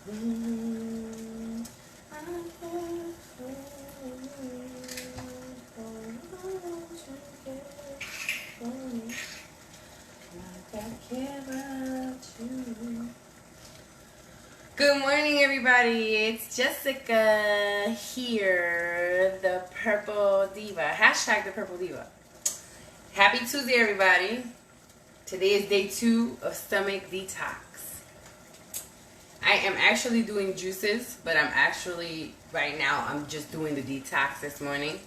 Mm, Good morning, everybody. It's Jessica here, the Purple Diva. Hashtag the Purple Diva. Happy Tuesday, everybody. Today is day 2 of stomach detox. I am actually doing juices, but right now, I'm just doing the detox this morning.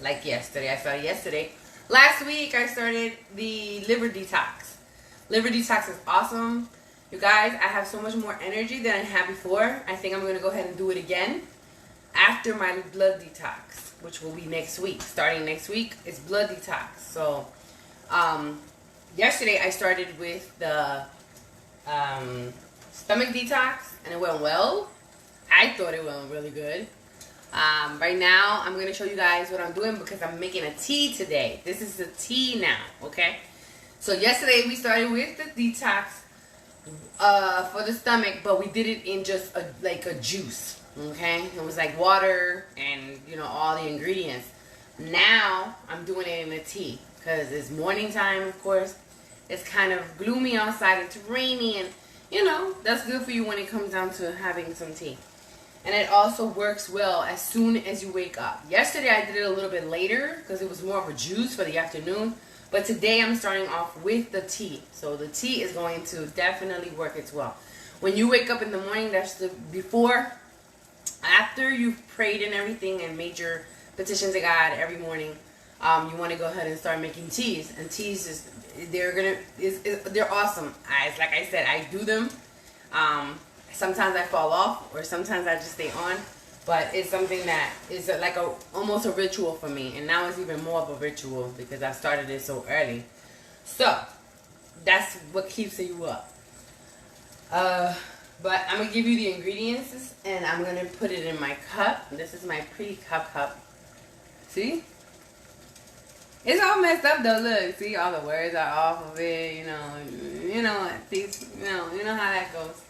Like yesterday. I started yesterday. Last week, I started the liver detox. Liver detox is awesome. You guys, I have so much more energy than I had before. I think I'm going to go ahead and do it again after my blood detox, which will be next week. Starting next week, it's blood detox. So, yesterday I started with the stomach detox, and it went well. I thought it went really good. Right now, I'm going to show you guys what I'm doing because I'm making a tea today. This is the tea now, okay? So yesterday we started with the detox for the stomach, but we did it in just like a juice, okay? It was like water and, all the ingredients. Now, I'm doing it in a tea because it's morning time, of course. It's kind of gloomy outside. It's rainy, and, that's good for you when it comes down to having some tea. And it also works well as soon as you wake up. Yesterday, I did it a little bit later because it was more of a juice for the afternoon. But today, I'm starting off with the tea. So the tea is going to definitely work as well. When you wake up in the morning, that's after you've prayed and everything and made your petitions to God every morning, you want to go ahead and start making teas. And teas they're awesome. Like I said, I do them. Sometimes I fall off, or sometimes I just stay on. But it's something that is like almost a ritual for me. And now it's even more of a ritual because I started it so early. So, that's what keeps you up. But I'm going to give you the ingredients, and I'm going to put it in my cup. This is my pretty cup. See? It's all messed up though. Look, see, all the words are off of it. You know how that goes.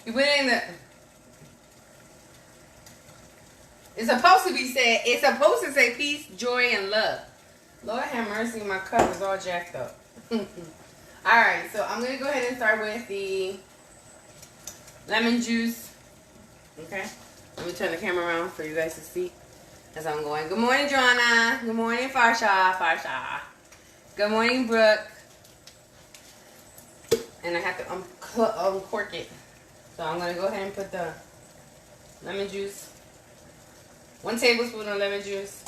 You put it in the. It's supposed to say peace, joy, and love. Lord have mercy, my cup is all jacked up. Alright, so I'm going to go ahead and start with the lemon juice. Okay? Let me turn the camera around for you guys to see as I'm going. Good morning, Joanna. Good morning, Farsha. Good morning, Brooke. And I have to uncork it. So I'm going to go ahead and put the lemon juice. 1 tablespoon of lemon juice.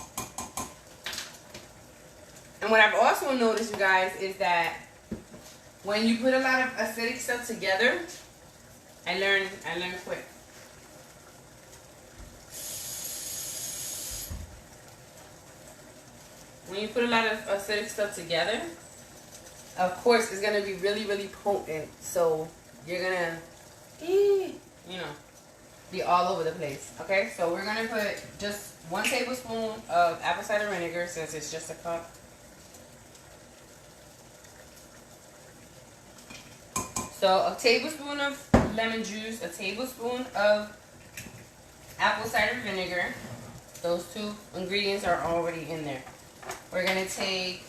And what I've also noticed, you guys, is that when you put a lot of acidic stuff together, I learned quick. When you put a lot of acidic stuff together, of course, it's going to be really, really potent. So you're going to, be all over the place. Okay, so we're going to put just 1 tablespoon of apple cider vinegar since it's just a cup. So a tablespoon of lemon juice, a tablespoon of apple cider vinegar. Those 2 ingredients are already in there. We're going to take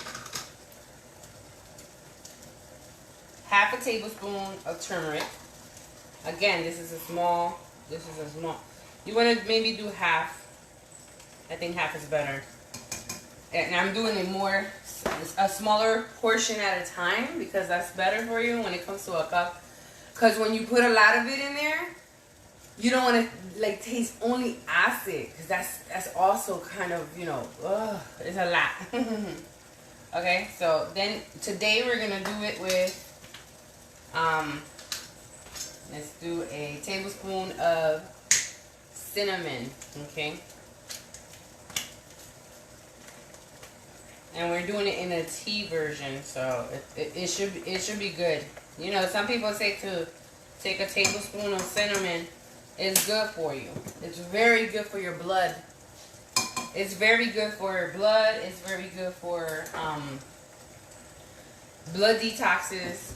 half a tablespoon of turmeric. Again, this is a small. You want to maybe do half. I think half is better. And I'm doing a smaller portion at a time because that's better for you when it comes to a cup. Because when you put a lot of it in there, you don't want to taste only acid, because that's also kind of, it's a lot. Okay, so then today we're going to do it with, let's do a tablespoon of cinnamon, okay? And we're doing it in a tea version, so it should be good. Some people say to take a tablespoon of cinnamon. It's good for you. It's very good for your blood. It's very good for your blood. It's very good for blood detoxes.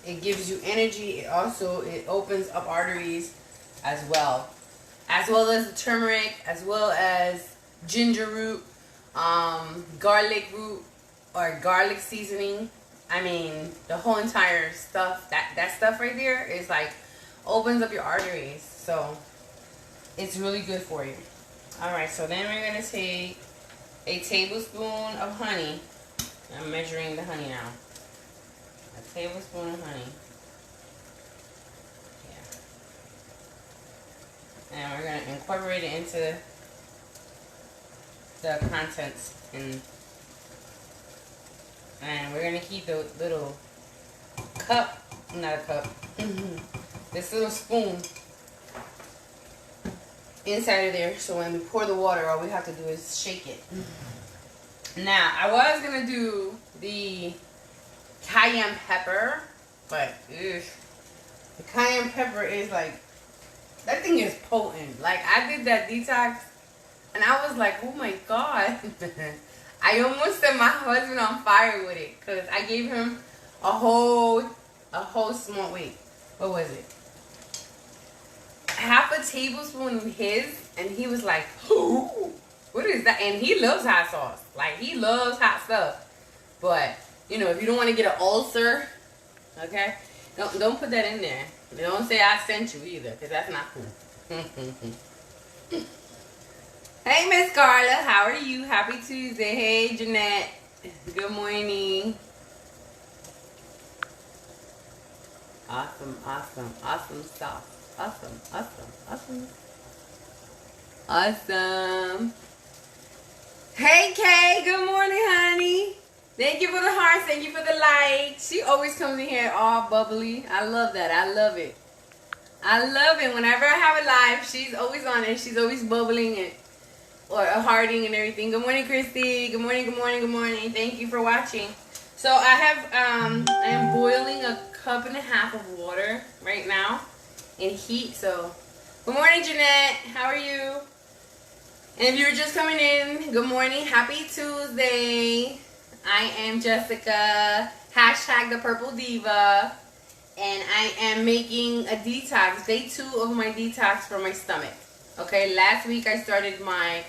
It gives you energy. It opens up arteries as well as the turmeric, as well as ginger root, garlic root, or garlic seasoning. I mean, the whole entire stuff, that stuff right there is like opens up your arteries. So it's really good for you. All right, so then we're gonna take a tablespoon of honey. I'm measuring the honey now. A tablespoon of honey. Yeah. And we're gonna incorporate it into the contents, and we're gonna keep the little cup, not a cup, this little spoon inside of there, so when we pour the water, all we have to do is shake it. Now, I was gonna do the cayenne pepper, but the cayenne pepper is like, that thing is potent. Like, I did that detox, and I was like, oh my God. I almost set my husband on fire with it, because I gave him a whole small, wait, what was it? Half a tablespoon of his, and he was like, ooh, what is that? And he loves hot sauce. Like, he loves hot stuff. But, you know, if you don't want to get an ulcer, okay, don't put that in there. Don't say I sent you either, because that's not cool. Hey, Miss Carla, how are you? Happy Tuesday. Hey, Jeanette. Good morning. Awesome, awesome, awesome stuff. Awesome, awesome, awesome. Awesome. Hey, Kay. Good morning, honey. Thank you for the hearts. Thank you for the likes. She always comes in here all bubbly. I love that. I love it. I love it. Whenever I have a live, she's always on it. She's always bubbling and or a hearting and everything. Good morning, Christy. Good morning, good morning, good morning. Thank you for watching. So I am boiling 1.5 cups of water right now in heat. So good morning, Jeanette. How are you? And if you're just coming in, good morning. Happy Tuesday. I am Jessica, hashtag the Purple Diva, and I am making a detox, day 2 of my detox for my stomach. Okay, last week I started my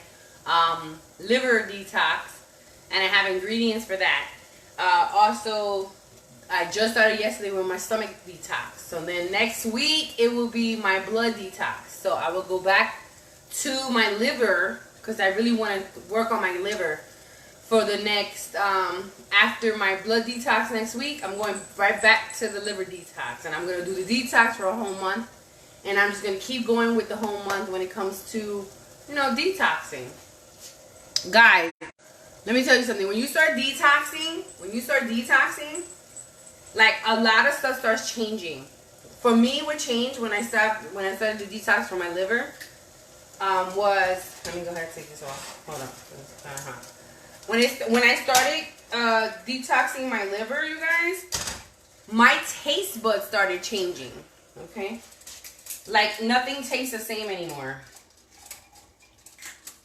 liver detox, and I have ingredients for that. Also, I just started yesterday with my stomach detox. So then next week it will be my blood detox. So I will go back to my liver, because I really want to work on my liver for the next, after my blood detox next week. I'm going right back to the liver detox, and I'm going to do the detox for a whole month, and I'm just going to keep going with the whole month when it comes to, you know, detoxing. Guys, let me tell you something. When you start detoxing, like, a lot of stuff starts changing. For me, what changed when I started to detox for my liver, was, let me go ahead and take this off. Hold on, it's kind of hot. When I started detoxing my liver, you guys, my taste buds started changing. Okay, like nothing tastes the same anymore,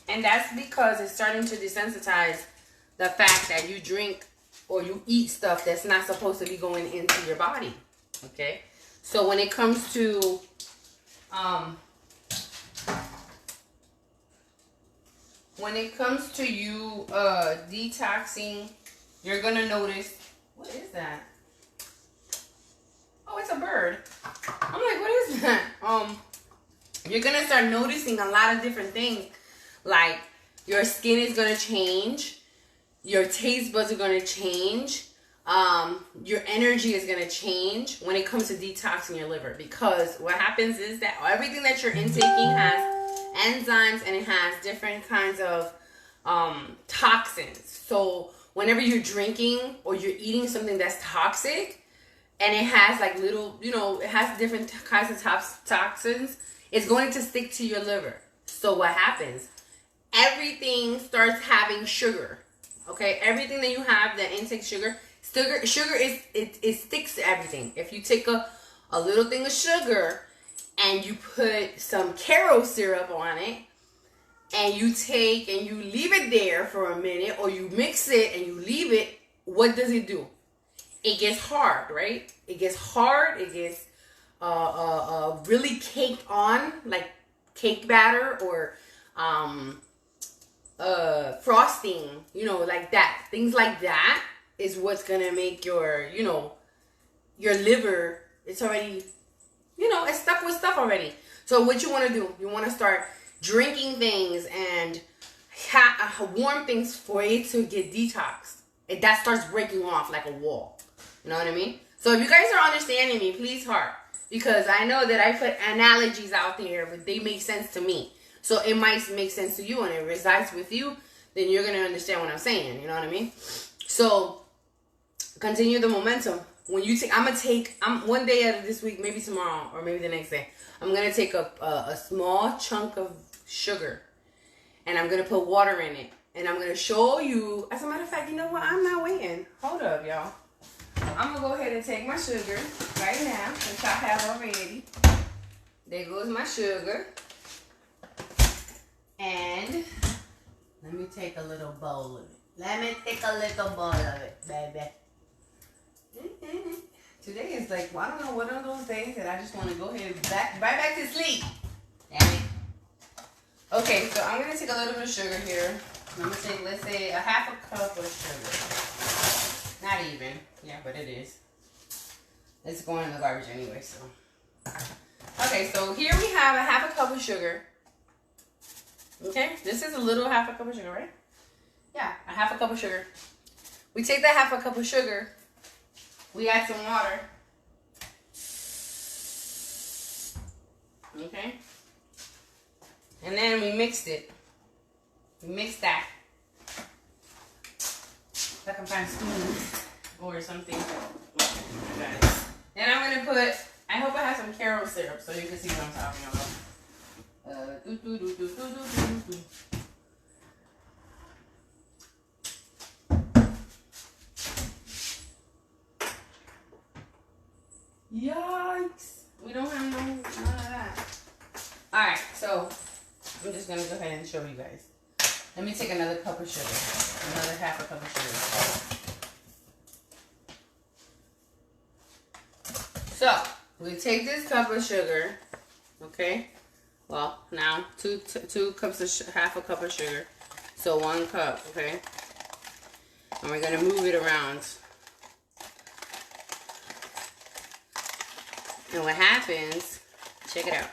and that's because it's starting to desensitize the fact that you drink or you eat stuff that's not supposed to be going into your body. Okay, so when it comes to you detoxing, you're gonna notice, what is that? Oh, it's a bird. I'm like, what is that? You're gonna start noticing a lot of different things. Like, your skin is gonna change, your taste buds are gonna change, your energy is gonna change when it comes to detoxing your liver. Because what happens is that everything that you're intaking has enzymes, and it has different kinds of toxins. So whenever you're drinking or you're eating something that's toxic, and it has like little, you know, it has different kinds of toxins, it's going to stick to your liver. So what happens? Everything starts having sugar. Okay, everything that you have that intakes sugar is it sticks to everything. If you take a little thing of sugar and you put some Caro syrup on it, and you leave it there for a minute, or you mix it and you leave it, what does it do? it gets hard, right? It gets hard. It gets really caked on, like cake batter or frosting, you know, like that. Things like that is what's gonna make your, you know, your liver, it's already, you know, it's stuck with stuff already. So what you want to do, you want to start drinking things and warm things for it to get detoxed. That starts breaking off like a wall. You know what I mean? So if you guys are understanding me, please heart. Because I know that I put analogies out there, but they make sense to me. So it might make sense to you and it resides with you, then you're going to understand what I'm saying. You know what I mean? So continue the momentum. When you take, I'm one day out of this week, maybe tomorrow or maybe the next day, I'm going to take a small chunk of sugar and I'm going to put water in it. And I'm going to show you, as a matter of fact, you know what? I'm not waiting. Hold up, y'all. I'm going to go ahead and take my sugar right now, which I have already. There goes my sugar. And let me take a little bowl of it. Let me take a little bowl of it, baby. Today is like, well, I don't know, what are those days that I just want to go ahead and right back to sleep. Damn it. Okay, so I'm going to take a little bit of sugar here. I'm going to take, let's say, a half a cup of sugar. Not even. Yeah, but it is. It's going in the garbage anyway, so. Okay, so here we have a half a cup of sugar. Okay, this is a little half a cup of sugar, right? Yeah, a half a cup of sugar. We take that half a cup of sugar. We add some water. Okay. And then we mixed it. We mixed that. If I can find spoons or something. Then I'm going to put, I hope I have some carob syrup so you can see what I'm talking about. Yikes. We don't have none of that. Alright, so I'm just going to go ahead and show you guys. Let me take another cup of sugar. Another half a cup of sugar. So, we take this cup of sugar, okay? Well, now two cups of half a cup of sugar. So 1 cup, okay? And we're going to move it around. And what happens, check it out.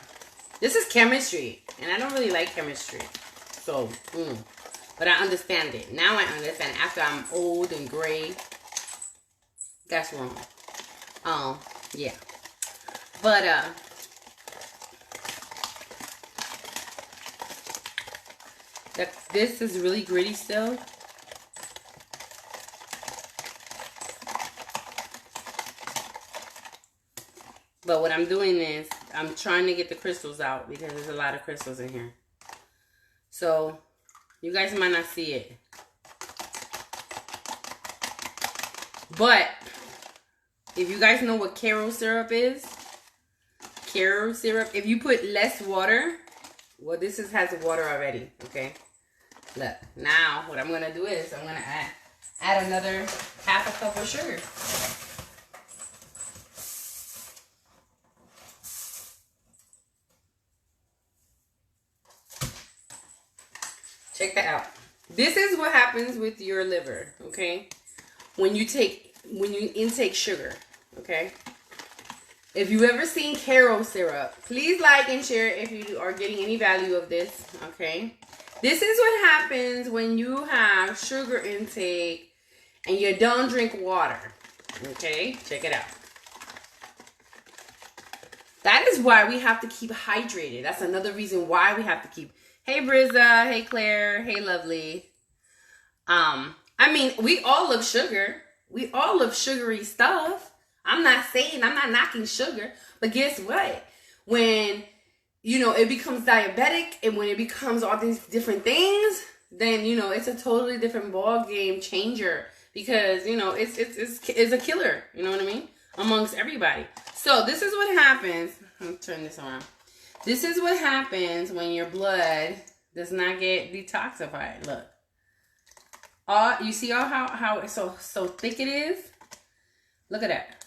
This is chemistry, and I don't really like chemistry. So, but I understand it. Now I understand after I'm old and gray. That's wrong. Yeah. But, this is really gritty still. But what I'm doing is, I'm trying to get the crystals out because there's a lot of crystals in here. So, you guys might not see it. But, if you guys know what carob syrup is, if you put less water, well, this has water already, okay? Look, now what I'm going to do is I'm going to add another half a cup of sugar. Check that out. This is what happens with your liver, okay? When you intake sugar, okay? If you've ever seen carob syrup, please like and share if you are getting any value of this, okay? This is what happens when you have sugar intake and you don't drink water, okay? Check it out. That is why we have to keep hydrated. That's another reason why we have to keep. Hey, Brizza. Hey, Claire. Hey, Lovely. I mean, we all love sugar. We all love sugary stuff. I'm not knocking sugar. But guess what? When, you know, it becomes diabetic and when it becomes all these different things, then, you know, it's a totally different ball game changer. Because, you know, it's a killer. You know what I mean? Amongst everybody. So, this is what happens. Let me turn this around. This is what happens when your blood does not get detoxified. Look. You see how it's so thick it is? Look at that.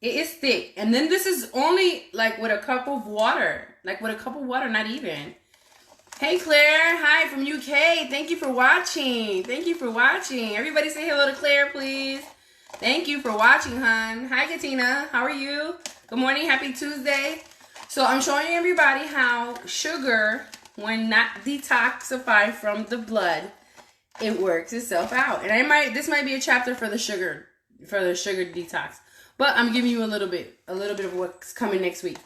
It is thick. And then this is only like with a cup of water. Like with a cup of water, not even. Hey Claire, hi from UK. Thank you for watching. Thank you for watching. Everybody say hello to Claire, please. Thank you for watching, hon. Hi Katina, how are you? Good morning, happy Tuesday. So I'm showing everybody how sugar, when not detoxified from the blood, it works itself out. And this might be a chapter for the sugar detox. But I'm giving you a little bit of what's coming next week,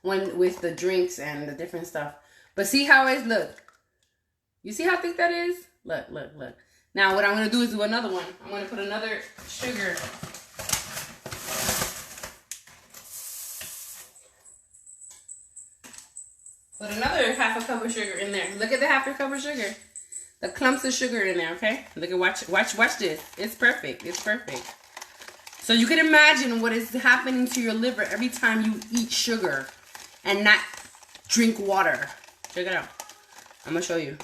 with the drinks and the different stuff. But see how it look. You see how thick that is? Look. Now what I'm gonna do is do another one. I'm gonna put another sugar. Put another half a cup of sugar in there. Look at the half a cup of sugar. The clumps of sugar in there, okay? Look at watch this. It's perfect. It's perfect. So you can imagine what is happening to your liver every time you eat sugar and not drink water. Check it out. I'm gonna show you.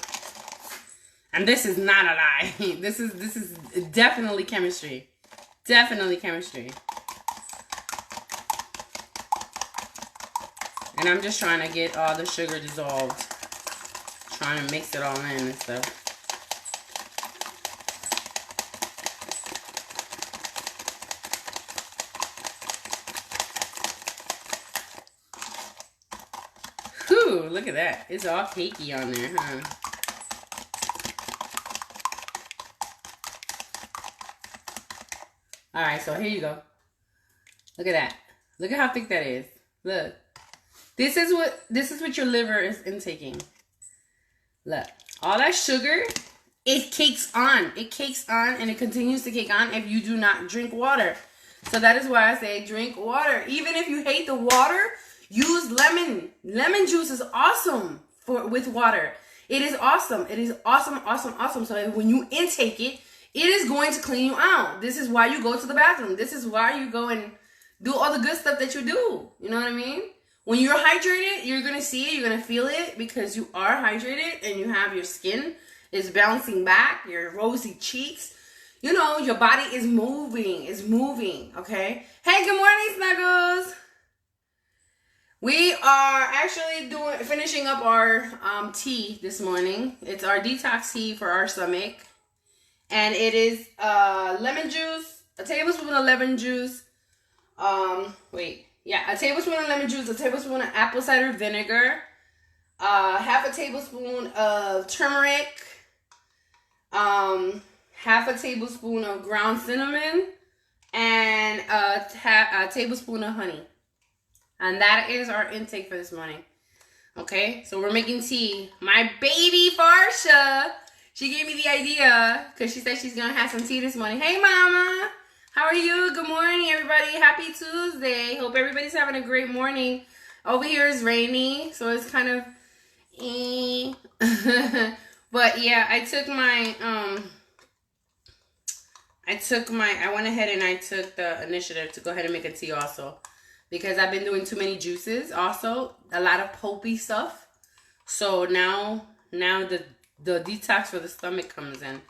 And this is not a lie. This is definitely chemistry. Definitely chemistry. And I'm just trying to get all the sugar dissolved. Trying to mix it all in and stuff. Whew, look at that. It's all cakey on there, huh? Alright, so here you go. Look at that. Look at how thick that is. Look. This is what your liver is intaking. Look. All that sugar, it cakes on. It cakes on and it continues to cake on if you do not drink water. So that is why I say drink water. Even if you hate the water, use lemon. Lemon juice is awesome with water. It is awesome. It is awesome, awesome, awesome. So when you intake it, it is going to clean you out. This is why you go to the bathroom. This is why you go and do all the good stuff that you do. You know what I mean? When you're hydrated, you're going to see it. You're going to feel it because you are hydrated and you have your skin is bouncing back, your rosy cheeks. You know, your body is moving. It's moving, okay? Hey, good morning, Snuggles. We are actually finishing up our tea this morning. It's our detox tea for our stomach. And it is lemon juice, a tablespoon of lemon juice. A tablespoon of lemon juice, a tablespoon of apple cider vinegar, half a tablespoon of turmeric, half a tablespoon of ground cinnamon, and a tablespoon of honey. And that is our intake for this morning. Okay, so we're making tea. My baby Farsha, she gave me the idea because she said she's going to have some tea this morning. Hey, Mama. How are you? Good morning, everybody. Happy Tuesday. Hope everybody's having a great morning. Over here is rainy, so it's kind of But yeah, I went ahead and I took the initiative to go ahead and make a tea also. Because I've been doing too many juices also. A lot of pulpy stuff. So now the detox for the stomach comes in.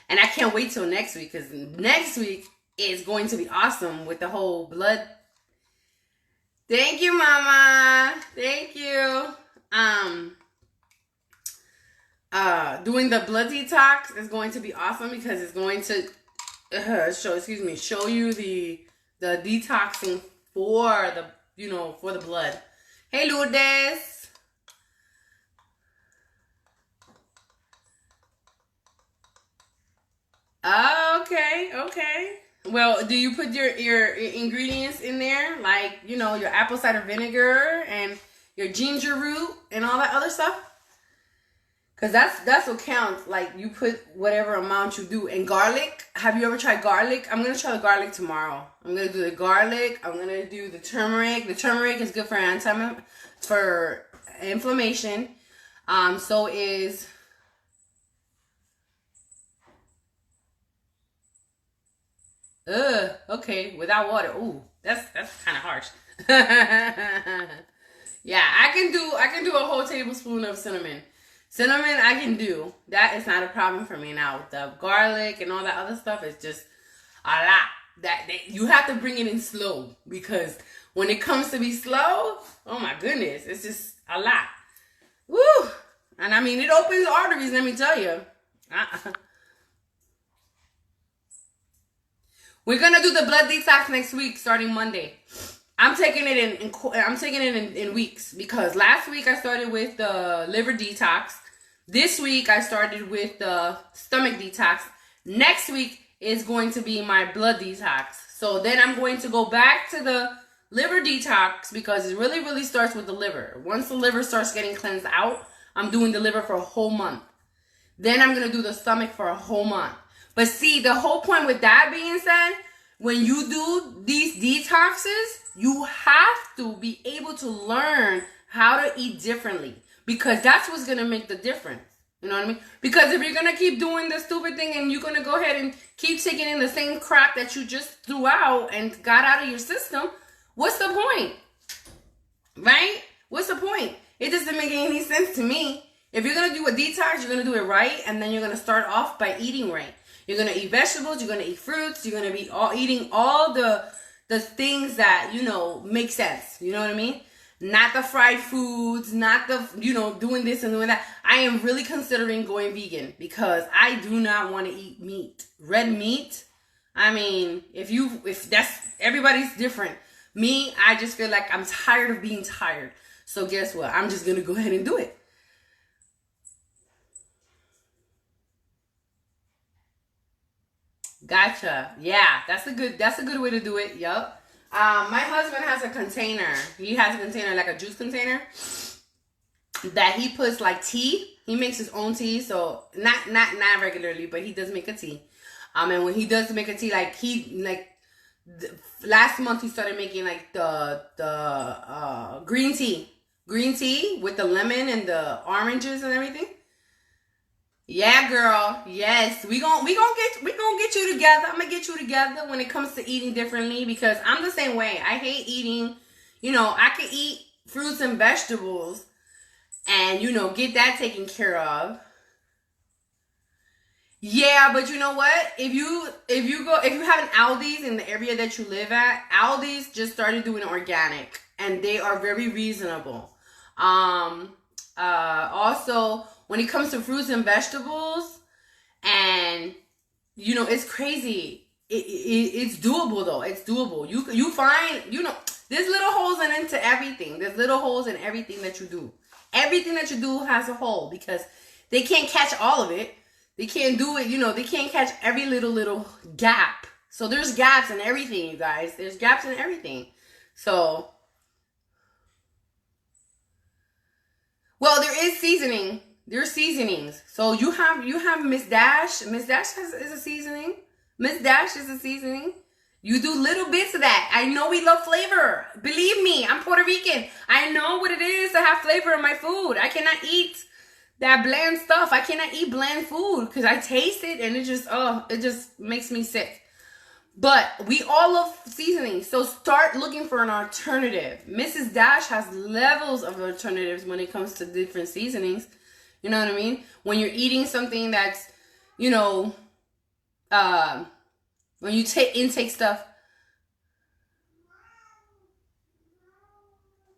And I can't wait till next week. Because next week is going to be awesome with the whole blood. Thank you, Mama. Thank you. Doing the blood detox is going to be awesome because it's going to show you the detoxing for the blood. Hey, Lourdes. Okay. Well, do you put your ingredients in there? Like, your apple cider vinegar and your ginger root and all that other stuff? Because that's what counts. Like, you put whatever amount you do. And garlic. Have you ever tried garlic? I'm going to try the garlic tomorrow. I'm going to do the garlic. I'm going to do the turmeric. The turmeric is good for inflammation. So is... okay, without water. Ooh, that's kind of harsh. Yeah, I can do a whole tablespoon of cinnamon. Cinnamon I can do. That is not a problem for me now. With the garlic and all that other stuff, it's just a lot. you have to bring it in slow, because when it comes to be slow, oh my goodness, it's just a lot. Woo! And I mean, it opens arteries, let me tell you. We're gonna do the blood detox next week, starting Monday. I'm taking it in weeks, because last week I started with the liver detox. This week I started with the stomach detox. Next week is going to be my blood detox. So then I'm going to go back to the liver detox, because it really, really starts with the liver. Once the liver starts getting cleansed out, I'm doing the liver for a whole month. Then I'm going to do the stomach for a whole month. But see, the whole point with that being said, when you do these detoxes, you have to be able to learn how to eat differently, because that's what's going to make the difference. You know what I mean? Because if you're going to keep doing the stupid thing and you're going to go ahead and keep taking in the same crap that you just threw out and got out of your system, what's the point? Right? What's the point? It doesn't make any sense to me. If you're going to do a detox, you're going to do it right, and then you're going to start off by eating right. You're going to eat vegetables, you're going to eat fruits, you're going to be eating all the things that, make sense. You know what I mean? Not the fried foods, not the, doing this and doing that. I am really considering going vegan, because I do not want to eat meat. Red meat, I mean, if that's, everybody's different. Me, I just feel like I'm tired of being tired. So guess what? I'm just going to go ahead and do it. Gotcha. Yeah, that's a good way to do it. Yup. My husband has a container. He has a container, like a juice container, that he puts like tea. He makes his own tea, so not regularly, but he does make a tea. And when he does make a tea, last month he started making like the green tea with the lemon and the oranges and everything. Yeah, girl. Yes, we gonna get you together. I'm gonna get you together when it comes to eating differently, because I'm the same way. I hate eating. I could eat fruits and vegetables, and get that taken care of. Yeah, but you know what? If you have an Aldi's in the area that you live at, Aldi's just started doing organic, and they are very reasonable. Also, when it comes to fruits and vegetables, and it's crazy. It's doable though. It's doable. You find there's little holes into everything. There's little holes in everything that you do. Everything that you do has a hole, because they can't catch all of it. They can't do it. They can't catch every little gap. So there's gaps in everything, you guys. There's gaps in everything. So, well, there is seasoning. There's seasonings. So you have Miss Dash. Miss Dash is a seasoning. Miss Dash is a seasoning. You do little bits of that. I know we love flavor. Believe me, I'm Puerto Rican. I know what it is to have flavor in my food. I cannot eat that bland stuff. I cannot eat bland food, because I taste it and it just makes me sick. But we all love seasoning, so start looking for an alternative. Mrs. Dash has levels of alternatives when it comes to different seasonings. You know what I mean? When you're eating something that's, when you intake stuff.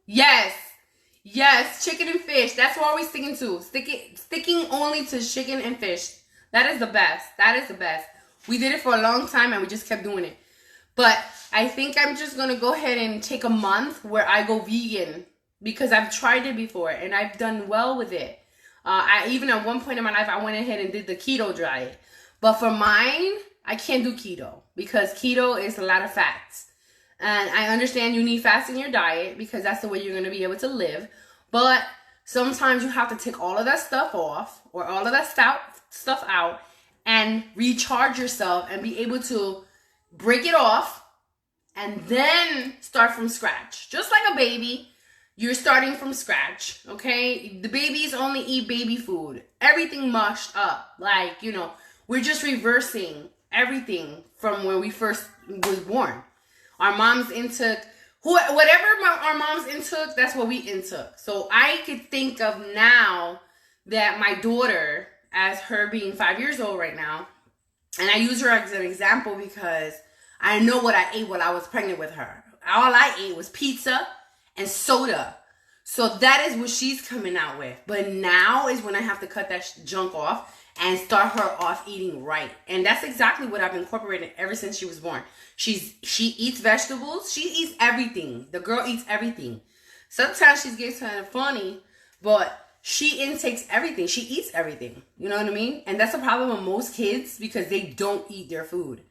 Yes, chicken and fish. That's what we're sticking to. Sticking only to chicken and fish. That is the best. We did it for a long time, and we just kept doing it. But I think I'm just going to go ahead and take a month where I go vegan, because I've tried it before and I've done well with it. I even at one point in my life, I went ahead and did the keto diet. But for mine, I can't do keto, because keto is a lot of fats. And I understand you need fats in your diet, because that's the way you're going to be able to live. But sometimes you have to take all of that stuff off, or all of that stuff out, and recharge yourself and be able to break it off and then start from scratch. Just like a baby, you're starting from scratch, okay? The babies only eat baby food. Everything mushed up. Like, we're just reversing everything from when we first was born. Our moms intook, whatever our moms intook, that's what we intook. So I could think of now that my daughter, as her being 5 years old right now, and I use her as an example because I know what I ate while I was pregnant with her. All I ate was pizza and soda. So that is what she's coming out with. But now is when I have to cut that junk off and start her off eating right. And that's exactly what I've incorporated ever since she was born. She eats vegetables. She eats everything. The girl eats everything. Sometimes she gets kind of funny, but she intakes everything. She eats everything. You know what I mean? And that's a problem with most kids because they don't eat their food.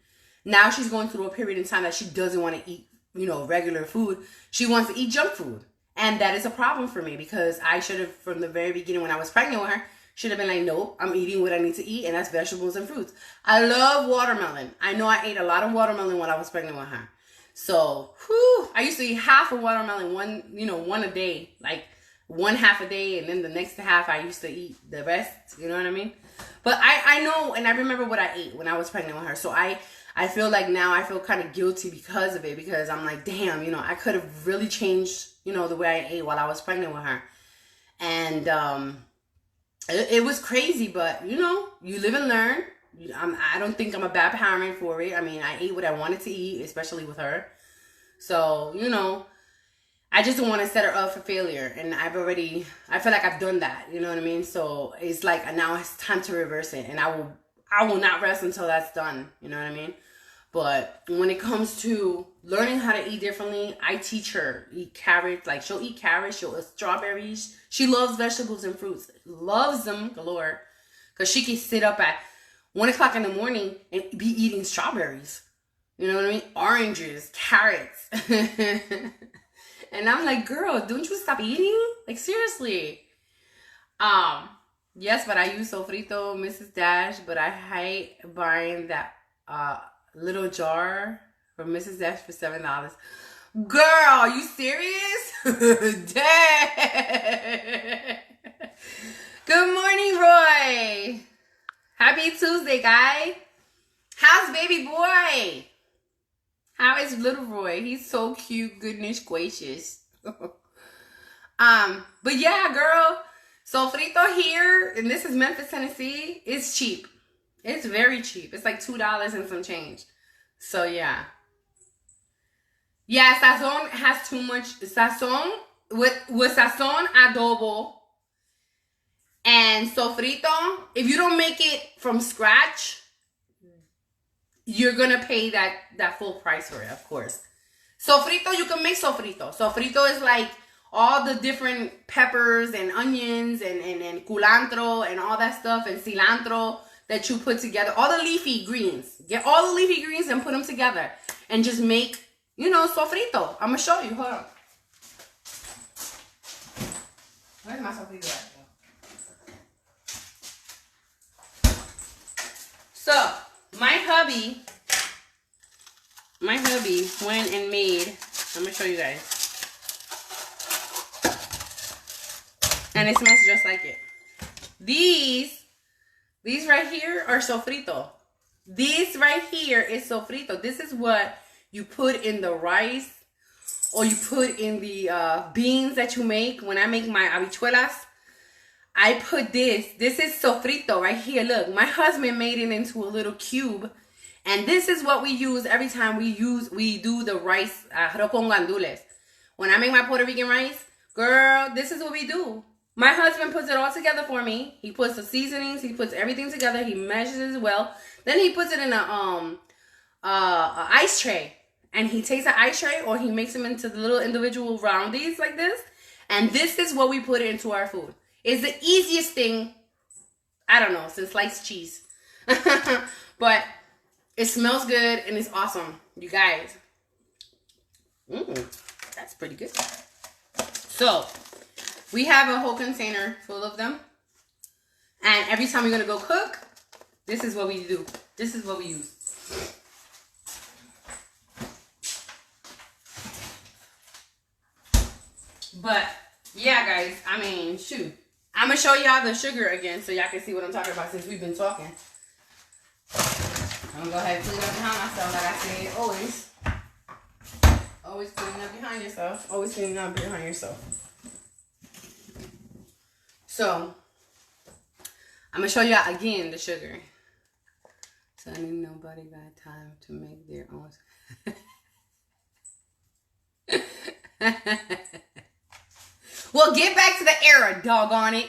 Now she's going through a period in time that she doesn't want to eat, regular food. She wants to eat junk food. And that is a problem for me because I should have, from the very beginning when I was pregnant with her, should have been like, nope, I'm eating what I need to eat, and that's vegetables and fruits. I love watermelon. I know I ate a lot of watermelon while I was pregnant with her. So, I used to eat half a watermelon, one a day, like one half a day, and then the next half I used to eat the rest, you know what I mean? But I know, and I remember what I ate when I was pregnant with her. So I feel like now I feel kind of guilty because of it, because I'm like, damn, I could have really changed, the way I ate while I was pregnant with her. And it was crazy, but, you live and learn. I don't think I'm a bad parent for it. I mean, I ate what I wanted to eat, especially with her. So, I just don't want to set her up for failure. And I feel like I've done that. You know what I mean? So it's like now it's time to reverse it. And I will not rest until that's done. You know what I mean? But when it comes to learning how to eat differently, I teach her eat carrots. Like she'll eat carrots, she'll eat strawberries. She loves vegetables and fruits. Loves them galore. Because she can sit up at 1 o'clock in the morning and be eating strawberries. You know what I mean? Oranges, carrots. And I'm like, girl, don't you stop eating? Like, seriously. Yes, but I use sofrito, Mrs. Dash, but I hate buying that little jar from Mrs. Dash for $7. Girl, are you serious? Dang. Good morning, Roy. Happy Tuesday, guy. How's baby boy? How is little Roy? He's so cute. Goodness gracious. But yeah, girl. Sofrito here, and this is Memphis, Tennessee. It's cheap. It's very cheap. It's like $2 and some change. So yeah. Yeah, sazon has too much sazon. With sazon, adobo, and sofrito. If you don't make it from scratch, you're gonna pay that full price for it, of course. Sofrito, you can make sofrito. Sofrito is like all the different peppers and onions and culantro and all that stuff and cilantro that you put together. All the leafy greens. Get all the leafy greens and put them together. And just make, sofrito. I'm gonna show you. Hold on. Where's my sofrito at? So, my hubby went and made, I'm gonna show you guys. And it smells just like it. These right here are sofrito. This right here is sofrito. This is what you put in the rice or you put in the beans that you make. When I make my habichuelas, I put this. This is sofrito right here. Look, my husband made it into a little cube. And this is what we use every time we do the rice, arroz con gandules. When I make my Puerto Rican rice, girl, this is what we do. My husband puts it all together for me. He puts the seasonings. He puts everything together. He measures it well. Then he puts it in a ice tray. And he takes an ice tray or he makes them into the little individual roundies like this. And this is what we put into our food. It's the easiest thing, I don't know, since sliced cheese. But it smells good and it's awesome, you guys. That's pretty good. So, we have a whole container full of them. And every time we're going to go cook, this is what we do. This is what we use. But, yeah, guys, I mean, shoot. I'm going to show y'all the sugar again so y'all can see what I'm talking about since we've been talking. I'm going to go ahead and clean up behind myself like I say always. Always cleaning up behind yourself. Always cleaning up behind yourself. So, I'm going to show y'all again the sugar. So, nobody got time to make their own. Well, get back to the era, doggone it.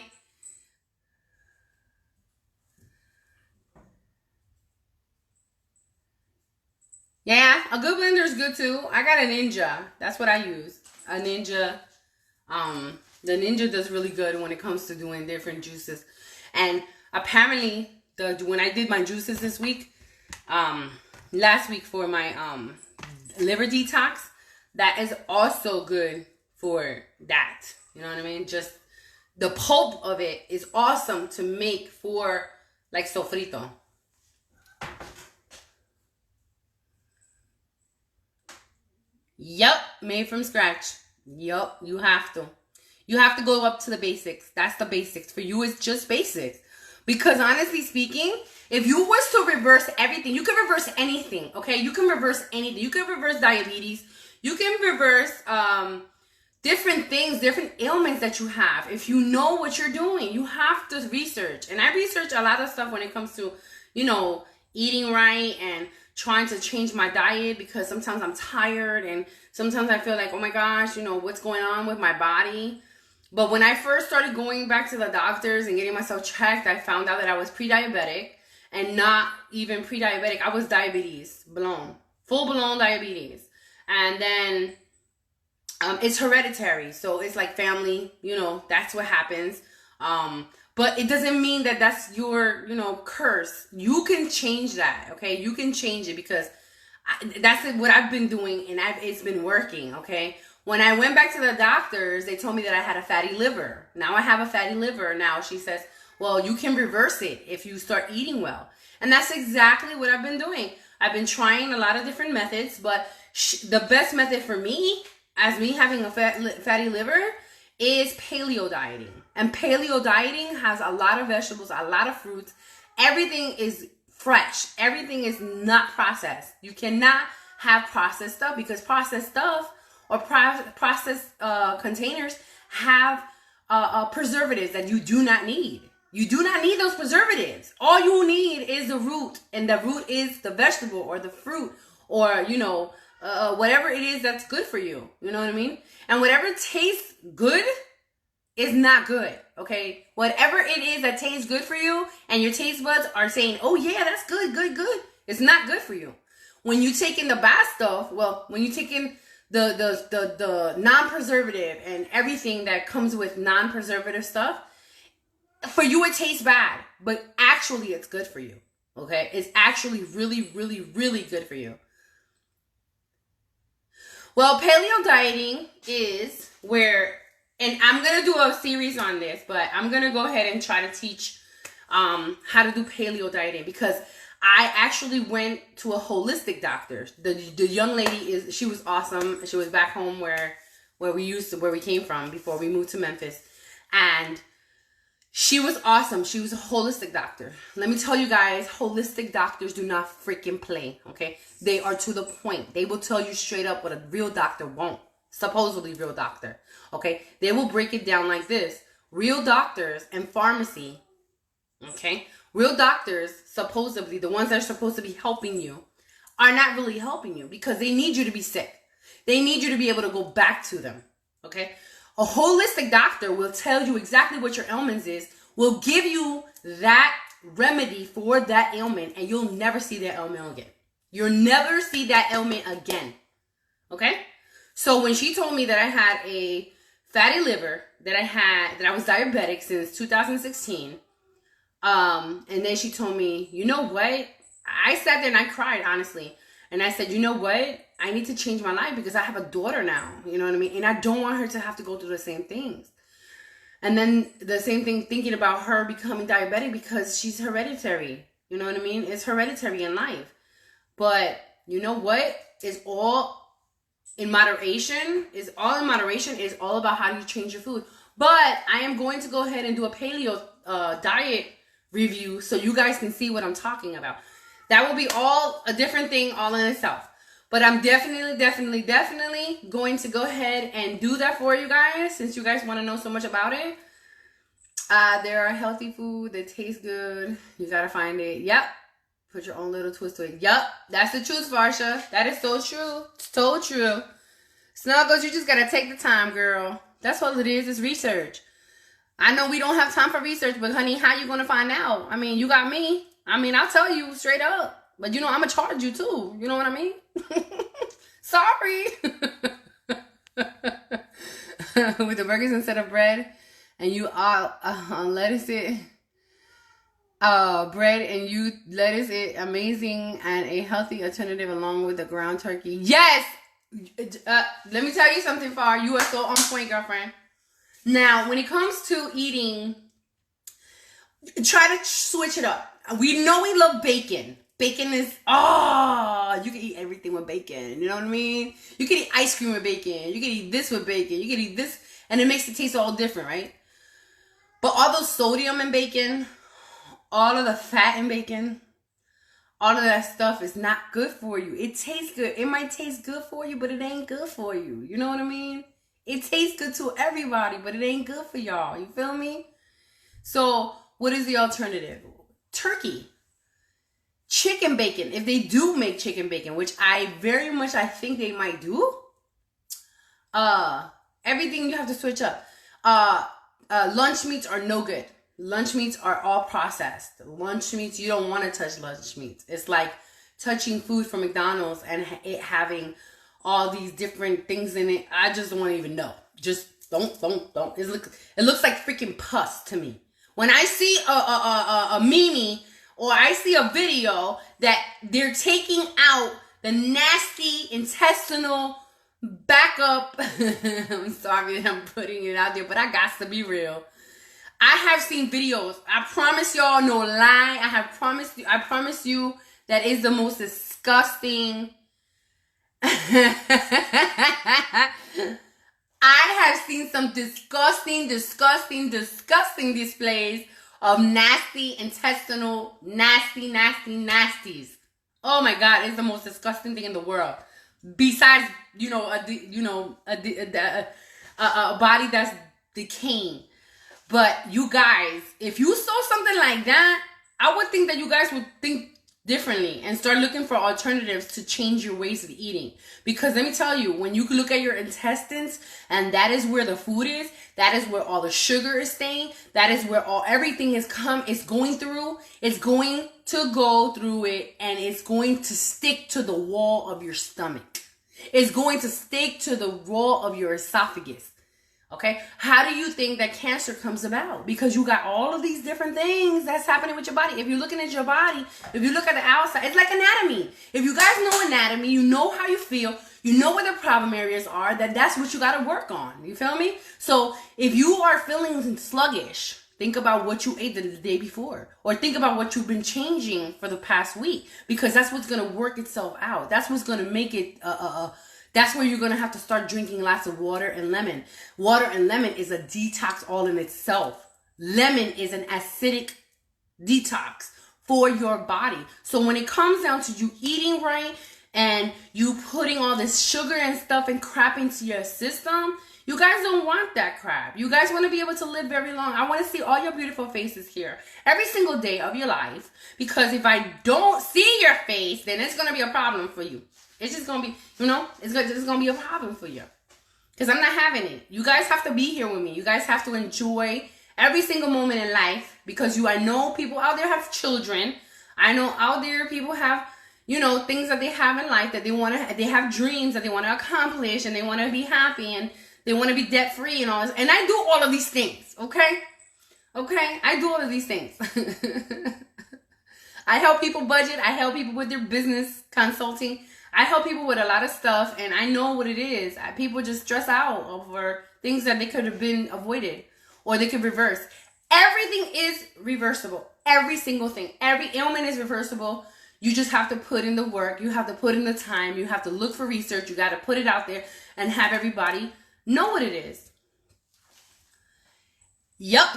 Yeah, a good blender is good too. I got a Ninja. That's what I use. A Ninja. The Ninja does really good when it comes to doing different juices. And apparently, when I did my juices this week, last week for my liver detox, that is also good for that. You know what I mean? Just the pulp of it is awesome to make for like sofrito. Yep, made from scratch. Yep, you have to. You have to go up to the basics. That's the basics. For you, it's just basics. Because honestly speaking, if you was to reverse everything, you can reverse anything, okay? You can reverse anything. You can reverse diabetes. You can reverse different things, different ailments that you have. If you know what you're doing, you have to research. And I research a lot of stuff when it comes to, you know, eating right and trying to change my diet, because sometimes I'm tired and sometimes I feel like, oh my gosh, you know, what's going on with my body? But when I first started going back to the doctors and getting myself checked, I found out that I was pre-diabetic, and not even pre-diabetic. I was diabetes, full-blown diabetes. And then it's hereditary. So it's like family, you know, that's what happens. But it doesn't mean that that's your, you know, curse. You can change that, okay? You can change it, because that's what I've been doing, and it's been working, okay? When I went back to the doctors, they told me that I had a fatty liver. Now I have a fatty liver. Now she says, well, you can reverse it if you start eating well. And that's exactly what I've been doing. I've been trying a lot of different methods, but the best method for me, as me having a fatty liver, is paleo dieting. And paleo dieting has a lot of vegetables, a lot of fruits. Everything is fresh. Everything is not processed. You cannot have processed stuff, because processed stuff or processed containers have preservatives that you do not need. You do not need those preservatives. All you need is the root, and the root is the vegetable or the fruit, or, you know, whatever it is that's good for you. You know what I mean? And whatever tastes good is not good, okay? Whatever it is that tastes good for you and your taste buds are saying, oh yeah, that's good, it's not good for you. When you take in the bad stuff, well, when you take in the non-preservative and everything that comes with non-preservative stuff, for you it tastes bad, but actually it's good for you, okay? It's actually really, really, really good for you. Well, paleo dieting is where, and I'm going to do a series on this, but I'm going to go ahead and try to teach how to do paleo dieting, because I actually went to a holistic doctor. The young lady, she was awesome. She was back home where we came from before we moved to Memphis. And she was awesome. She was a holistic doctor. Let me tell you guys, holistic doctors do not freaking play, okay? They are to the point. They will tell you straight up what a real doctor won't. Supposedly real doctor, okay? They will break it down like this. Real doctors and pharmacy, okay? Real doctors, supposedly, the ones that are supposed to be helping you, are not really helping you, because they need you to be sick. They need you to be able to go back to them, okay? A holistic doctor will tell you exactly what your ailment is, will give you that remedy for that ailment, and you'll never see that ailment again. You'll never see that ailment again, okay? So when she told me that I had a fatty liver, that I was diabetic since 2016, and then she told me, you know what? I sat there and I cried, honestly. And I said, you know what? I need to change my life, because I have a daughter now. You know what I mean? And I don't want her to have to go through the same things. And then the same thing, thinking about her becoming diabetic, because she's hereditary. You know what I mean? It's hereditary in life. But you know what? It's all in moderation. It's all in moderation. It's all about how you change your food. But I am going to go ahead and do a paleo diet review, so you guys can see what I'm talking about. That will be all a different thing all in itself. But I'm definitely going to go ahead and do that for you guys, since you guys want to know so much about it. There are healthy food that tastes good. You gotta find it. Yep. Put your own little twist to it. Yup, that's the truth, Varsha. That is so true. So true. Snuggles, you just gotta take the time, girl. That's all it is. It's research. I know we don't have time for research, but honey, how you gonna find out? I mean, you got me. I mean, I'll tell you straight up. But you know, I'm gonna charge you too. You know what I mean? Sorry. With the burgers instead of bread, and you lettuce it. Bread and you lettuce it, amazing and a healthy alternative along with the ground turkey. Yes. Let me tell you something, Far. You are so on point, girlfriend. Now, when it comes to eating, try to switch it up. We know we love bacon. Bacon is, you can eat everything with bacon. You know what I mean? You can eat ice cream with bacon. You can eat this with bacon. You can eat this, and it makes it taste all different, right? But all the sodium in bacon, all of the fat in bacon, all of that stuff is not good for you. It tastes good. It might taste good for you, but it ain't good for you. You know what I mean? It tastes good to everybody, but it ain't good for y'all. You feel me? So what is the alternative? Turkey. Chicken bacon. If they do make chicken bacon, which I think they might do. Everything you have to switch up. Lunch meats are no good. Lunch meats are all processed. Lunch meats, you don't want to touch lunch meats. It's like touching food from McDonald's and it having all these different things in it. I just don't want to even know. Just don't. It looks like freaking pus to me. When I see a meme or I see a video that they're taking out the nasty intestinal backup. I'm sorry that I'm putting it out there, but I got to be real. I have seen videos. I promise y'all, no lie. I promise you that is the most disgusting. I have seen some disgusting displays of nasty intestinal, nasties. Oh my God, it's the most disgusting thing in the world. Besides, a body that's decaying. But you guys, if you saw something like that, I would think that you guys would think differently and start looking for alternatives to change your ways of eating. Because let me tell you, when you look at your intestines and that is where the food is, that is where all the sugar is staying, that is where everything is going through, it's going to go through it and it's going to stick to the wall of your stomach. It's going to stick to the wall of your esophagus. Okay, how do you think that cancer comes about? Because you got all of these different things that's happening with your body. If you're looking at your body, if you look at the outside, it's like anatomy. If you guys know anatomy, you know how you feel, you know where the problem areas are, that's what you got to work on. You feel me? So if you are feeling sluggish, think about what you ate the day before. Or think about what you've been changing for the past week. Because that's what's going to work itself out. That's what's going to make it that's where you're going to have to start drinking lots of water and lemon. Water and lemon is a detox all in itself. Lemon is an acidic detox for your body. So when it comes down to you eating right and you putting all this sugar and stuff and crap into your system, you guys don't want that crap. You guys want to be able to live very long. I want to see all your beautiful faces here every single day of your life. Because if I don't see your face, then it's going to be a problem for you. It's just going to be, it's going to be a problem for you. Because I'm not having it. You guys have to be here with me. You guys have to enjoy every single moment in life. Because I know people out there have children. I know out there people have, things that they have in life that they have dreams that they want to accomplish. And they want to be happy. And they want to be debt free and all this. And I do all of these things. Okay? I do all of these things. I help people budget. I help people with their business consulting. I help people with a lot of stuff, and I know what it is. People just stress out over things that they could have been avoided, or they could reverse. Everything is reversible. Every single thing. Every ailment is reversible. You just have to put in the work. You have to put in the time. You have to look for research. You got to put it out there and have everybody know what it is. Yup.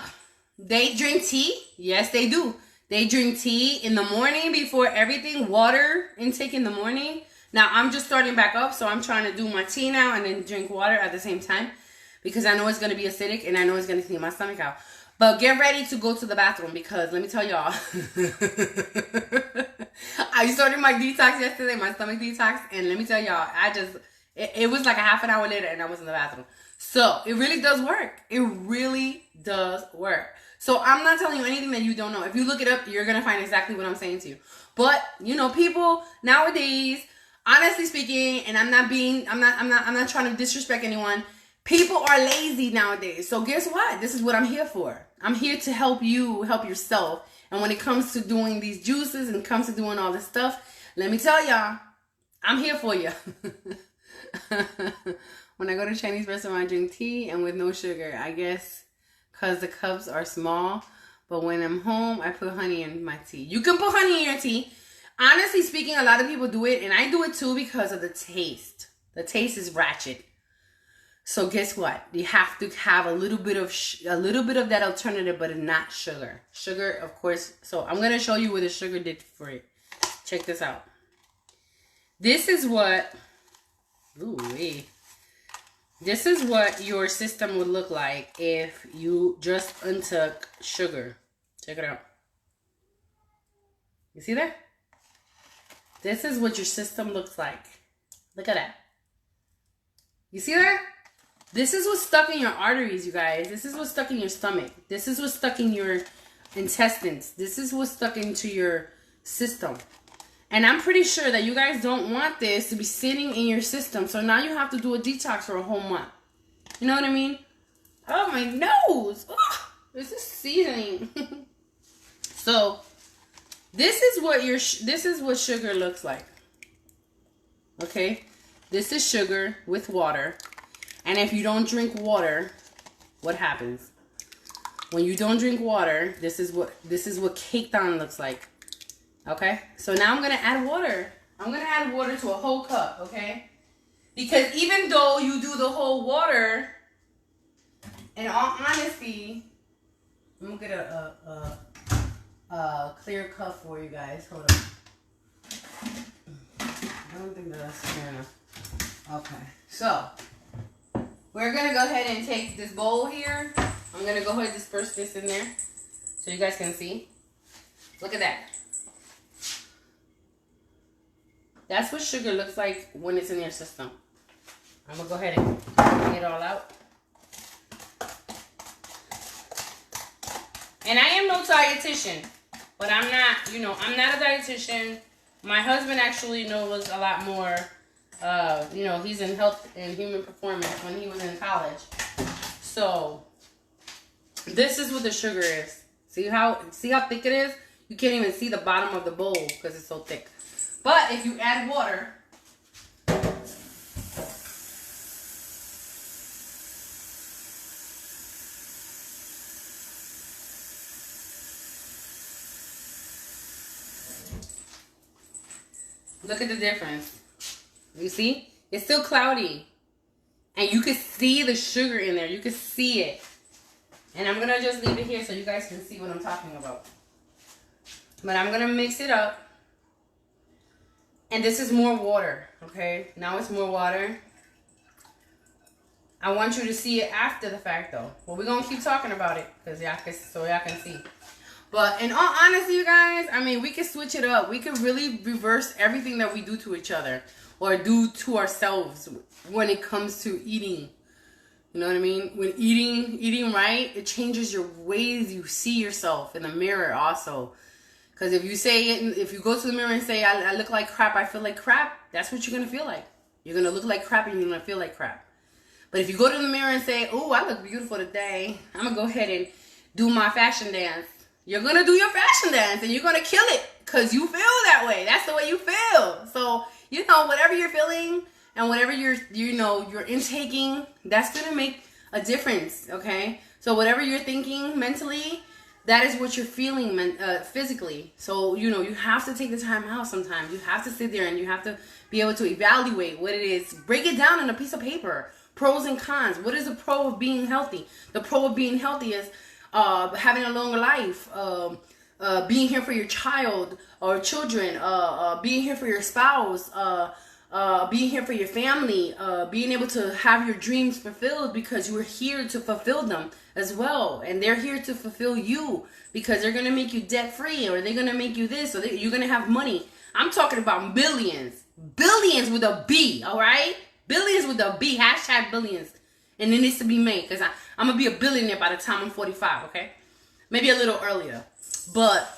They drink tea. Yes, they do. They drink tea in the morning before everything. Water intake in the morning. Now, I'm just starting back up, so I'm trying to do my tea now and then drink water at the same time because I know it's going to be acidic and I know it's going to clean my stomach out. But get ready to go to the bathroom because let me tell y'all. I started my detox yesterday, my stomach detox, and let me tell y'all, it was like a half an hour later and I was in the bathroom. So it really does work. It really does work. So I'm not telling you anything that you don't know. If you look it up, you're going to find exactly what I'm saying to you. But, people nowadays, honestly speaking, and I'm not trying to disrespect anyone. People are lazy nowadays. So guess what? This is what I'm here for. I'm here to help you help yourself. And when it comes to doing these juices and comes to doing all this stuff, let me tell y'all, I'm here for you. When I go to a Chinese restaurant, I drink tea and with no sugar. I guess because the cups are small. But when I'm home, I put honey in my tea. You can put honey in your tea. Honestly speaking, a lot of people do it. And I do it too because of the taste. The taste is ratchet. So guess what? You have to have a little bit of that alternative, but not sugar. Sugar, of course. So I'm going to show you what the sugar did for it. Check this out. This is what... This is what your system would look like if you just untook sugar. Check it out. You see that? This is what your system looks like. Look at that. You see that? This is what's stuck in your arteries, you guys. This is what's stuck in your stomach. This is what's stuck in your intestines. This is what's stuck into your system. And I'm pretty sure that you guys don't want this to be sitting in your system. So now you have to do a detox for a whole month. You know what I mean? Oh, my nose. Ugh, this is seasoning. So this is what sugar looks like. Okay? This is sugar with water. And if you don't drink water, what happens? When you don't drink water, this is what caked on looks like. Okay? So now I'm going to add water. I'm going to add water to a whole cup, okay? Because even though you do the whole water, in all honesty, I'm going to get a clear cup for you guys. Hold on. I don't think that's clear enough. Okay. So, we're going to go ahead and take this bowl here. I'm going to go ahead and disperse this in there so you guys can see. Look at that. That's what sugar looks like when it's in your system. I'm going to go ahead and bring it all out. And I am no dietitian, but I'm not, I'm not a dietitian. My husband actually knows a lot more. He's in health and human performance when he was in college. So, this is what the sugar is. See how thick it is? You can't even see the bottom of the bowl because it's so thick. But if you add water, look at the difference. You see? It's still cloudy. And you can see the sugar in there. You can see it. And I'm going to just leave it here so you guys can see what I'm talking about. But I'm going to mix it up. And this is more water, okay? Now it's more water. I want you to see it after the fact, though. Well, we're going to keep talking about it because y'all can see. But in all honesty, you guys, we can switch it up. We can really reverse everything that we do to each other or do to ourselves when it comes to eating. You know what I mean? When eating right, it changes your ways you see yourself in the mirror also. Because if you go to the mirror and say, I look like crap, I feel like crap, that's what you're going to feel like. You're going to look like crap and you're going to feel like crap. But if you go to the mirror and say, oh, I look beautiful today, I'm going to go ahead and do my fashion dance. You're going to do your fashion dance and you're going to kill it because you feel that way. That's the way you feel. So, whatever you're feeling and whatever you're intaking, that's going to make a difference, okay? So whatever you're thinking mentally, that is what you're feeling physically. So, you have to take the time out sometimes. You have to sit there and you have to be able to evaluate what it is. Break it down on a piece of paper. Pros and cons. What is the pro of being healthy? The pro of being healthy is having a longer life, being here for your child or children, being here for your spouse, being here for your family, being able to have your dreams fulfilled because you are here to fulfill them as well. And they're here to fulfill you because they're going to make you debt free, or they're going to make you this, or you're going to have money. I'm talking about billions. Billions with a B, all right? Billions with a B. Hashtag billions. And it needs to be made because I'm going to be a billionaire by the time I'm 45, okay? Maybe a little earlier. But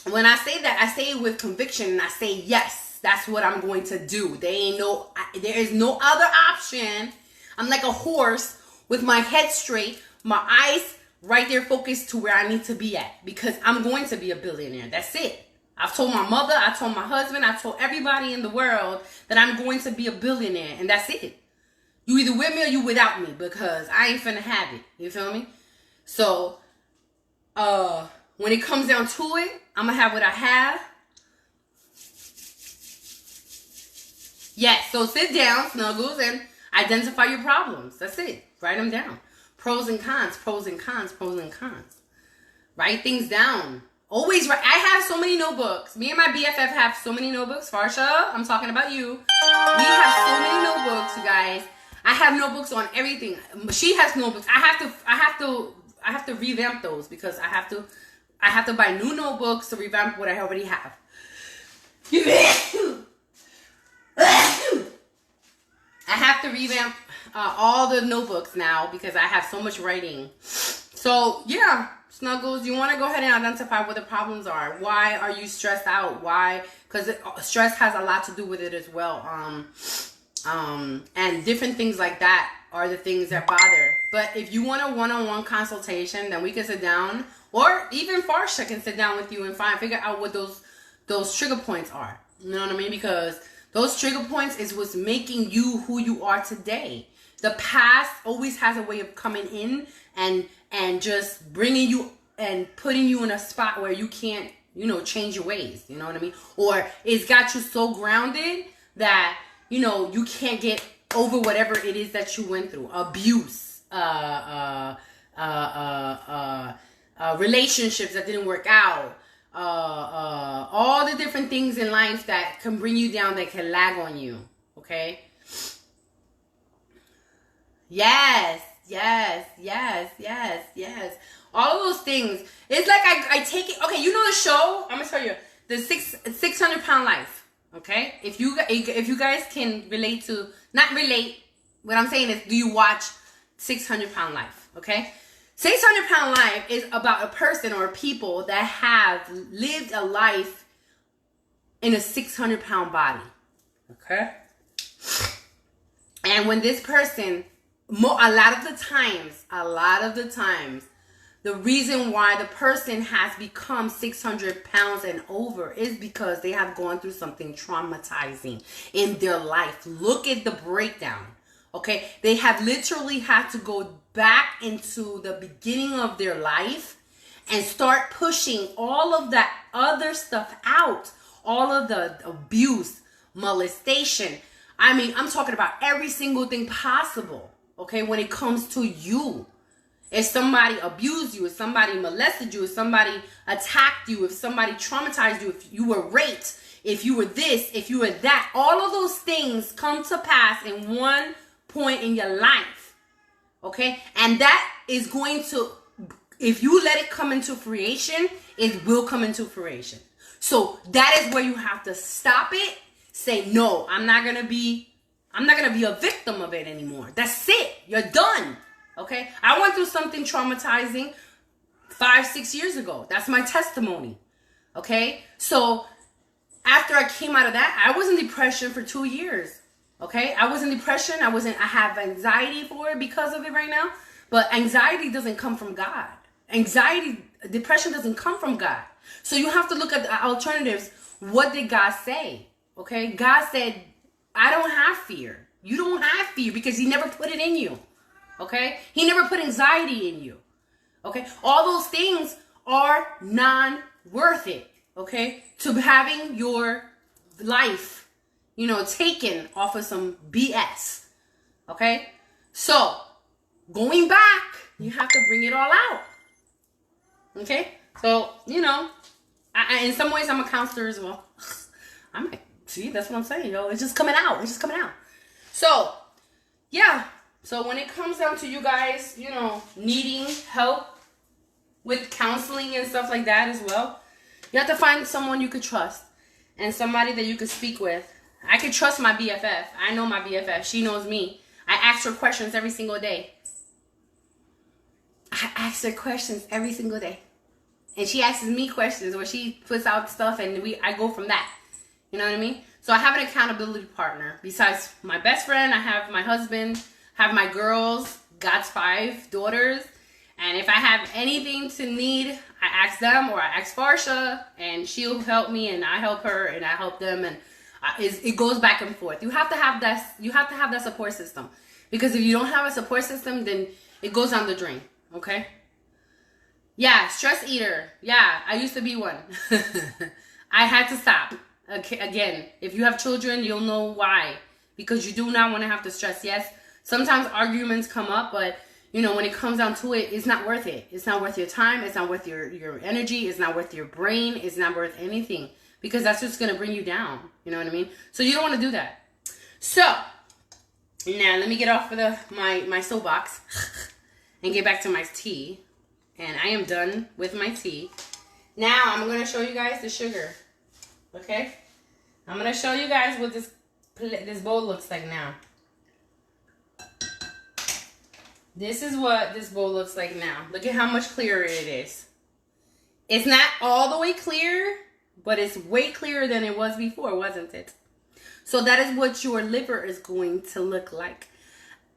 when I say that, I say it with conviction, and I say yes. That's what I'm going to do. There is no other option. I'm like a horse with my head straight, my eyes right there focused to where I need to be at, because I'm going to be a billionaire. That's it. I've told my mother, I told my husband, I told everybody in the world that I'm going to be a billionaire, and that's it. You either with me or you without me, because I ain't finna have it. You feel me? So, when it comes down to it, I'm gonna have what I have. Yes, so sit down, Snuggles, and identify your problems. That's it. Write them down. Pros and cons, pros and cons, pros and cons. Write things down. Always write. I have so many notebooks. Me and my BFF have so many notebooks. Farsha, I'm talking about you. We have so many notebooks, you guys. I have notebooks on everything. She has notebooks. I have to revamp those because I have to buy new notebooks to revamp what I already have. I have to revamp all the notebooks now because I have so much writing. So yeah, Snuggles, you want to go ahead and identify what the problems are. Why are you stressed out? Why? Because stress has a lot to do with it as well. And different things like that are the things that bother. But if you want a one-on-one consultation, then we can sit down, or even Farsha can sit down with you and figure out what those trigger points are. You know what I mean? Because those trigger points is what's making you who you are today. The past always has a way of coming in and just bringing you and putting you in a spot where you can't, change your ways. You know what I mean? Or it's got you so grounded that, you can't get over whatever it is that you went through. Abuse, relationships that didn't work out. All the different things in life that can bring you down, that can lag on you. Okay. Yes. All of those things. It's like I take it. Okay, you know the show? I'm gonna tell you the 600-pound life. Okay, if you guys can relate to, not relate. What I'm saying is, do you watch 600-pound life? Okay, 600-pound life is about a person or people that have lived a life in a 600-pound body. Okay, and when this person, a lot of the times, the reason why the person has become 600 pounds and over is because they have gone through something traumatizing in their life. Look at the breakdown. Okay, they have literally had to go back into the beginning of their life and start pushing all of that other stuff out. All of the abuse, molestation. I mean, I'm talking about every single thing possible. Okay, when it comes to you. If somebody abused you, if somebody molested you, if somebody attacked you, if somebody traumatized you, if you were raped, if you were this, if you were that, all of those things come to pass in one point in your life. Okay? And that is going to, if you let it come into fruition, it will come into fruition. So that is where you have to stop it. Say, no, I'm not going to be a victim of it anymore. That's it. You're done. Okay, I went through something traumatizing 5-6 years ago. That's my testimony. Okay, so after I came out of that, I was in depression for 2 years. Okay, I was in depression. I have anxiety for it because of it right now. But anxiety doesn't come from God. Depression doesn't come from God. So you have to look at the alternatives. What did God say? Okay, God said, I don't have fear. You don't have fear because He never put it in you. Okay? He never put anxiety in you. Okay? All those things are non-worth it. Okay? To having your life, taken off of some BS. Okay? So, going back, you have to bring it all out. Okay? So, in some ways, I'm a counselor as well. See, that's what I'm saying, yo. It's just coming out. It's just coming out. So, yeah. So when it comes down to you guys, you know, needing help with counseling and stuff like that as well, you have to find someone you could trust and somebody that you could speak with. I could trust my BFF. I know my BFF. She knows me. I ask her questions every single day. I ask her questions every single day. And she asks me questions or she puts out stuff and I go from that. You know what I mean? So I have an accountability partner. Besides my best friend, I have my husband, have my girls, God's 5 daughters. And if I have anything to need, I ask them or I ask Farsha and she'll help me and I help her and I help them. And it goes back and forth. You have to have that support system. Because if you don't have a support system, then it goes down the drain. Okay? Yeah, stress eater. Yeah, I used to be one. I had to stop. Okay, again, if you have children, you'll know why. Because you do not want to have to stress. Yes, sometimes arguments come up, but you know, when it comes down to it, it's not worth it. It's not worth your time. It's not worth your energy. It's not worth your brain. It's not worth anything. Because that's just going to bring you down. You know what I mean? So you don't want to do that. So, now let me get off of my soapbox and get back to my tea. And I am done with my tea. Now, I'm going to show you guys the sugar. Okay? I'm going to show you guys what this bowl looks like now. This is what this bowl looks like now. Look at how much clearer it is. It's not all the way clear, but it's way clearer than it was before, wasn't it? So that is what your liver is going to look like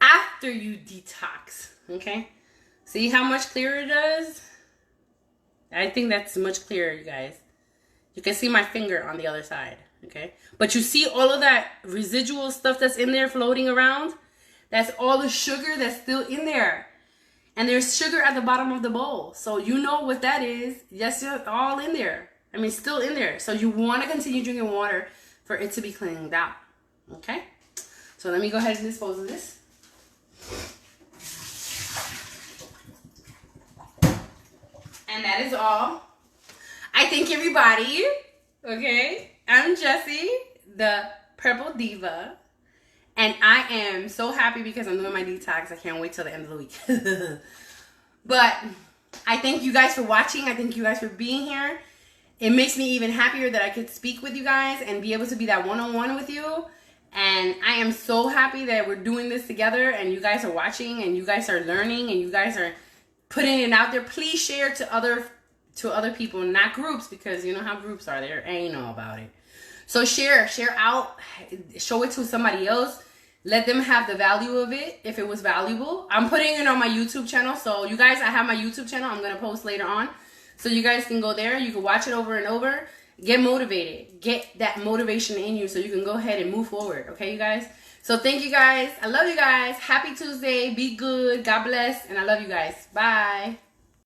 after you detox. Okay? See how much clearer it does? I think that's much clearer, you guys. You can see my finger on the other side. Okay? But you see all of that residual stuff that's in there floating around? That's all the sugar that's still in there. And there's sugar at the bottom of the bowl. So you know what that is. Yes, it's all in there. I mean, still in there. So you want to continue drinking water for it to be cleaned out. Okay? So let me go ahead and dispose of this. And that is all. I thank everybody. Okay? I'm Jessie, the Purple Diva. And I am so happy because I'm doing my detox. I can't wait till the end of the week. But I thank you guys for watching. I thank you guys for being here. It makes me even happier that I could speak with you guys and be able to be that one-on-one with you. And I am so happy that we're doing this together and you guys are watching and you guys are learning and you guys are putting it out there. Please share to other people, not groups, because you know how groups are. They ain't know about it. So share out, show it to somebody else. Let them have the value of it if it was valuable. I'm putting it on my YouTube channel. So you guys, I have my YouTube channel. I'm going to post later on. So you guys can go there. You can watch it over and over. Get motivated. Get that motivation in you so you can go ahead and move forward. Okay, you guys? So thank you guys. I love you guys. Happy Tuesday. Be good. God bless. And I love you guys. Bye.